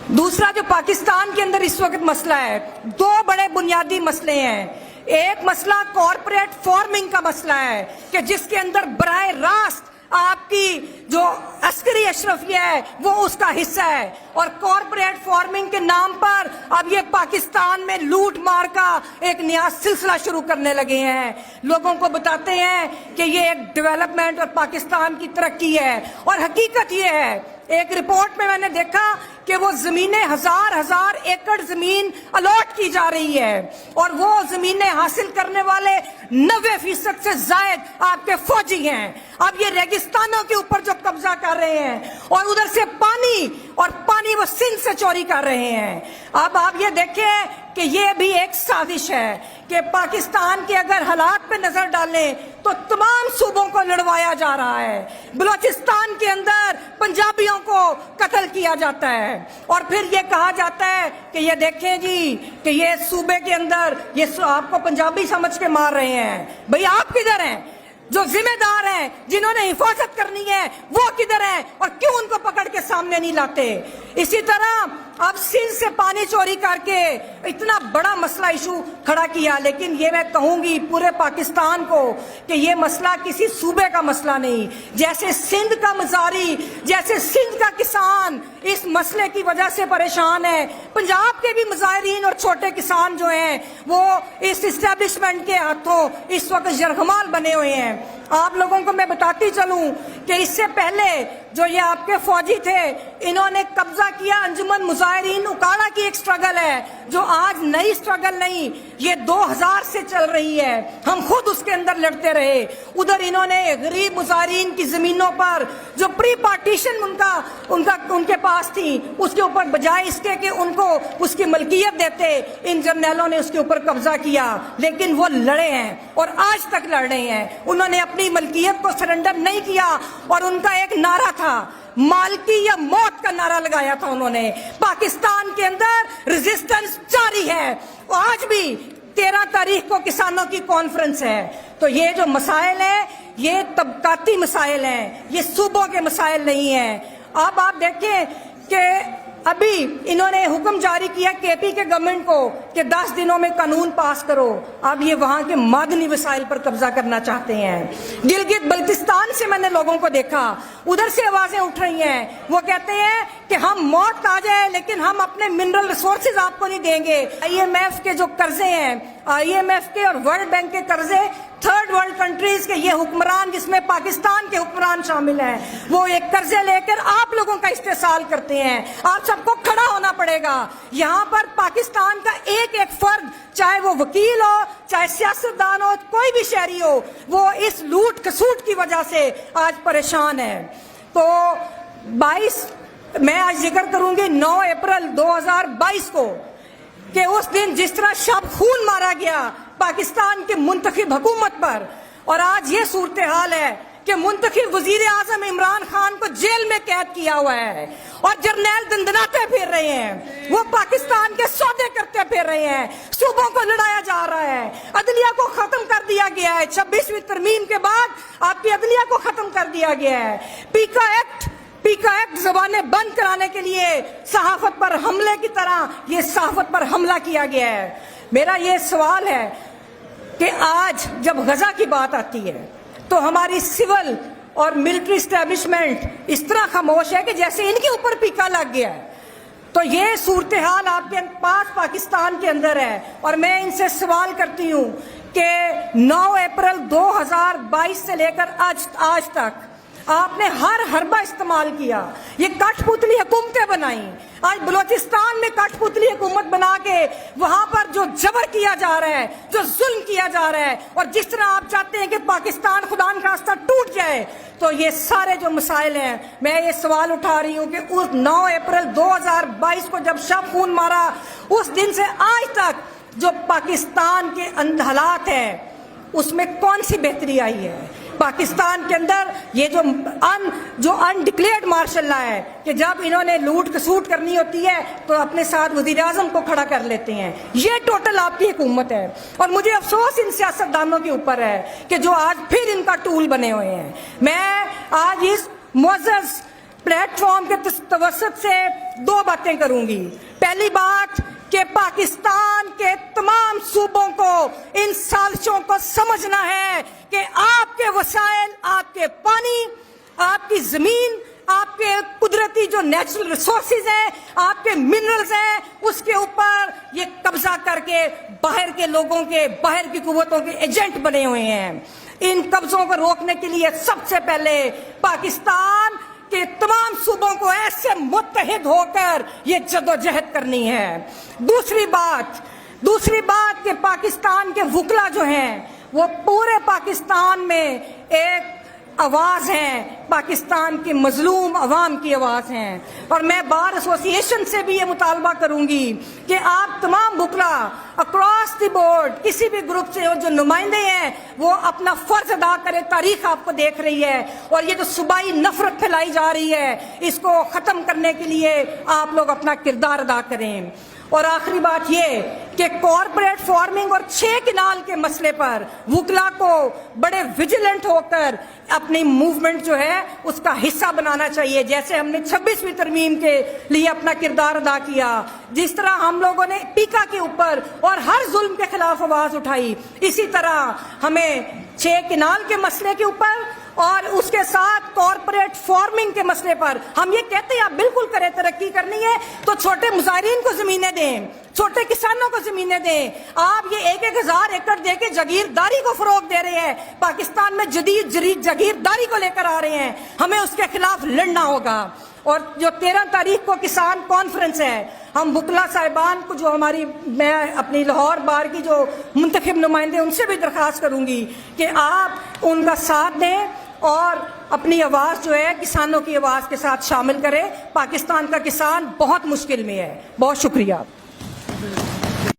दूसरा जो पाकिस्तान के अंदर इस वक्त मसला है, दो बड़े बुनियादी मसले हैं। एक मसला कॉरपोरेट फार्मिंग का मसला है कि जिसके अंदर बराह रास्त आपकी जो अस्करी अशरफिया है वो उसका हिस्सा है, और कॉरपोरेट फार्मिंग के नाम पर अब ये पाकिस्तान में लूट मार का एक नया सिलसिला शुरू करने लगे हैं। लोगों को बताते हैं कि ये एक डेवलपमेंट और पाकिस्तान की तरक्की है, और हकीकत ये है, एक रिपोर्ट में मैंने देखा कि वो जमीनें हजार एकड़ जमीन अलॉट की जा रही है, और वो जमीनें हासिल करने वाले 90% से जायद आपके फौजी हैं। अब ये रेगिस्तानों के ऊपर जो कब्जा कर रहे हैं, और उधर से पानी वो सिंध से चोरी कर रहे हैं। अब आप ये देखें कि ये भी एक साजिश है कि पाकिस्तान के अगर हालात पे नजर डालें तो तमाम सूबों को लड़वाया जा रहा है। बलूचिस्तान के अंदर पंजाबियों को कत्ल किया जाता है, और फिर ये कहा जाता है कि ये देखें जी कि ये सूबे के अंदर ये आपको पंजाबी समझ के मार रहे हैं। भाई आप किधर हैं? जो जिम्मेदार हैं, जिन्होंने हिफाजत करनी है, वो किधर हैं? और क्यों उनको पकड़ के सामने नहीं लाते? इसी तरह अब सिंध से पानी चोरी करके इतना बड़ा मसला इशू खड़ा किया, लेकिन ये मैं कहूंगी पूरे पाकिस्तान को कि ये मसला किसी सूबे का मसला नहीं। जैसे सिंध का मजारी, जैसे सिंध का किसान इस मसले की वजह से परेशान है, पंजाब के भी मुजाहिरीन और छोटे किसान जो हैं वो इस इस्टेब्लिशमेंट के हाथों इस वक्त जरगमाल बने हुए हैं। आप लोगों को मैं बताती चलूं कि इससे पहले जो ये आपके फौजी थे, इन्होंने कब्जा किया अंजुमन मुजाहिरीन उकाड़ा की एक स्ट्रगल है जो आज नई स्ट्रगल नहीं, ये 2000 से चल रही है। हम खुद उसके अंदर लड़ते रहे। उधर इन्होंने गरीब मुजाहिरीन की जमीनों पर जो प्री पार्टीशन उनके पास थी, उसके ऊपर बजाय इसके कि उनको उसकी मलकियत देते, इन जर्नैलों ने उसके ऊपर कब्जा किया। लेकिन वो लड़े हैं और आज तक लड़ रहे हैं। उन्होंने अपनी मलकियत को सरेंडर नहीं किया, और उनका एक नारा था, मालकी या मौत का नारा लगाया था उन्होंने। पाकिस्तान के अंदर रेजिस्टेंस जारी है। आज भी 13 तारीख को किसानों की कॉन्फ्रेंस है। तो ये जो मसाइल हैं ये तबकाती मसाइल हैं, ये सूबों के मसाइल नहीं हैं। अब आप देखें कि अभी इन्होंने हुक्म जारी किया केपी के गवर्नमेंट को कि 10 दिनों में कानून पास करो। अब ये वहां के मादनी वसाइल पर कब्जा करना चाहते हैं। गिलगित बल्तिस्तान से मैंने लोगों को देखा, उधर से आवाजें उठ रही हैं। वो कहते हैं कि हम मौत आ जाए लेकिन हम अपने मिनरल रिसोर्सेज आपको नहीं देंगे। IMF के जो कर्जे हैं, IMF के और वर्ल्ड बैंक के कर्जे, थर्ड वर्ल्ड कंट्रीज के ये हुक्मरान, जिसमें पाकिस्तान के हुक्मरान शामिल हैं, वो एक कर्जे लेकर आप लोगों का इस्तेसाल करते हैं। आप सबको खड़ा होना पड़ेगा। यहाँ पर पाकिस्तान का एक एक फर्द, चाहे वो वकील हो, चाहे सियासतदान हो, कोई भी शहरी हो, वो इस लूट खसूट की वजह से आज परेशान है। तो 22 मैं आज जिक्र करूंगी 9 अप्रैल 2022 को, कि उस दिन जिस तरह शब खून मारा गया पाकिस्तान के मुंतखब हुकूमत पर, और आज ये सूरत हाल है कि मुंतखब वजीर आजम इमरान खान को जेल में कैद किया हुआ है, और जर्नैल दंदनाते फिर रहे हैं, वो पाकिस्तान के सौदे करते फिर रहे हैं, सूबों को लड़ाया जा रहा है, अदलिया को खत्म कर दिया गया है। 26वीं तरमीम के बाद आपकी अदलिया को खत्म कर दिया गया है। पीका एक्ट जबानें बंद कराने के लिए सहाफत पर हमले की तरह ये सहाफत पर हमला किया गया है। मेरा ये सवाल है कि आज जब गजा की बात आती है तो हमारी सिविल और मिलिट्री एस्टेब्लिशमेंट इस तरह खामोश है कि जैसे इनके ऊपर पीका लग गया है। तो ये सूरत हाल आपके पास पाकिस्तान के अंदर है, और मैं इनसे सवाल करती हूँ कि 9 अप्रैल 2022 से लेकर आज तक आपने हर हरबा इस्तेमाल किया, ये कठपुतली हुकूमतें बनाई। आज बलूचिस्तान में कठपुतली हुकूमत बना के वहां पर जो जबर किया जा रहा है, जो जुल्म किया जा रहा है, और जिस तरह आप चाहते हैं कि पाकिस्तान खुदा न खास्ता टूट जाए, तो ये सारे जो मसाइल हैं, मैं ये सवाल उठा रही हूँ कि उस 9 अप्रैल 2022 को जब शब खून मारा, उस दिन से आज तक जो पाकिस्तान के हालात है उसमें कौन सी बेहतरी आई है? पाकिस्तान के अंदर ये जो अनडिक्लेयर्ड मार्शल लॉ है कि जब इन्होंने लूट खसूट करनी होती है तो अपने साथ वजीर आजम को खड़ा कर लेते हैं। ये टोटल आपकी हुकूमत है, और मुझे अफसोस इन सियासतदानों के ऊपर है कि जो आज फिर इनका टूल बने हुए हैं। मैं आज इस मुअज़्ज़ज़ प्लेटफॉर्म के तवसत से दो बातें करूंगी। पहली बात कि पाकिस्तान के तमाम सूबों को इन साजिशों को समझना है कि आपके वसाइल, आपके पानी, आपकी जमीन, आपके कुदरती जो नेचुरल रिसोर्सेज हैं, आपके मिनरल्स हैं, उसके ऊपर ये कब्जा करके बाहर के लोगों के, बाहर की कुव्वतों के एजेंट बने हुए हैं। इन कब्जों को रोकने के लिए सबसे पहले पाकिस्तान के तमाम सूबों को ऐसे मुत्तहिद होकर ये जदोजहद करनी है। दूसरी बात कि पाकिस्तान के वकला जो हैं वो पूरे पाकिस्तान में एक आवाज हैं, पाकिस्तान के मजलूम अवाम की आवाज हैं। और मैं बार एसोसिएशन से भी ये मुतालबा करूंगी कि आप तमाम वकला अक्रॉस द बोर्ड किसी भी ग्रुप से जो नुमाइंदे हैं वो अपना फर्ज अदा करें। तारीख आपको देख रही है और ये जो सूबाई नफरत फैलाई जा रही है इसको खत्म करने के लिए आप लोग अपना किरदार अदा करें। और आखिरी बात ये कि कॉरपोरेट फार्मिंग और 6 किनाल के मसले पर वकला को बड़े विजिलेंट होकर अपनी मूवमेंट जो है उसका हिस्सा बनाना चाहिए। जैसे हमने 26वीं तरमीम के लिए अपना किरदार अदा किया, जिस तरह हम लोगों ने पीका के ऊपर और हर जुल्म के खिलाफ आवाज उठाई, इसी तरह हमें 6 किनाल के मसले के ऊपर और उसके साथ कॉरपोरेट फार्मिंग के मसले पर हम ये कहते हैं आप बिल्कुल करें, तरक्की करनी है तो छोटे मुजाहिरीन को जमीनें दें, छोटे किसानों को जमीनें दें। आप ये 1,000 एकड़ दे के जागीरदारी को फरोग दे रहे हैं, पाकिस्तान में जदीद जागीरदारी को लेकर आ रहे हैं, हमें उसके खिलाफ लड़ना होगा। और जो 13 तारीख को किसान कॉन्फ्रेंस है, हम वकला साहिबान को जो मैं अपनी लाहौर बार की जो मुंतखब नुमाइंदे उनसे भी दरख्वास्त करूंगी कि आप उनका साथ दें और अपनी आवाज़ जो है किसानों की आवाज़ के साथ शामिल करें। पाकिस्तान का किसान बहुत मुश्किल में है। बहुत शुक्रिया।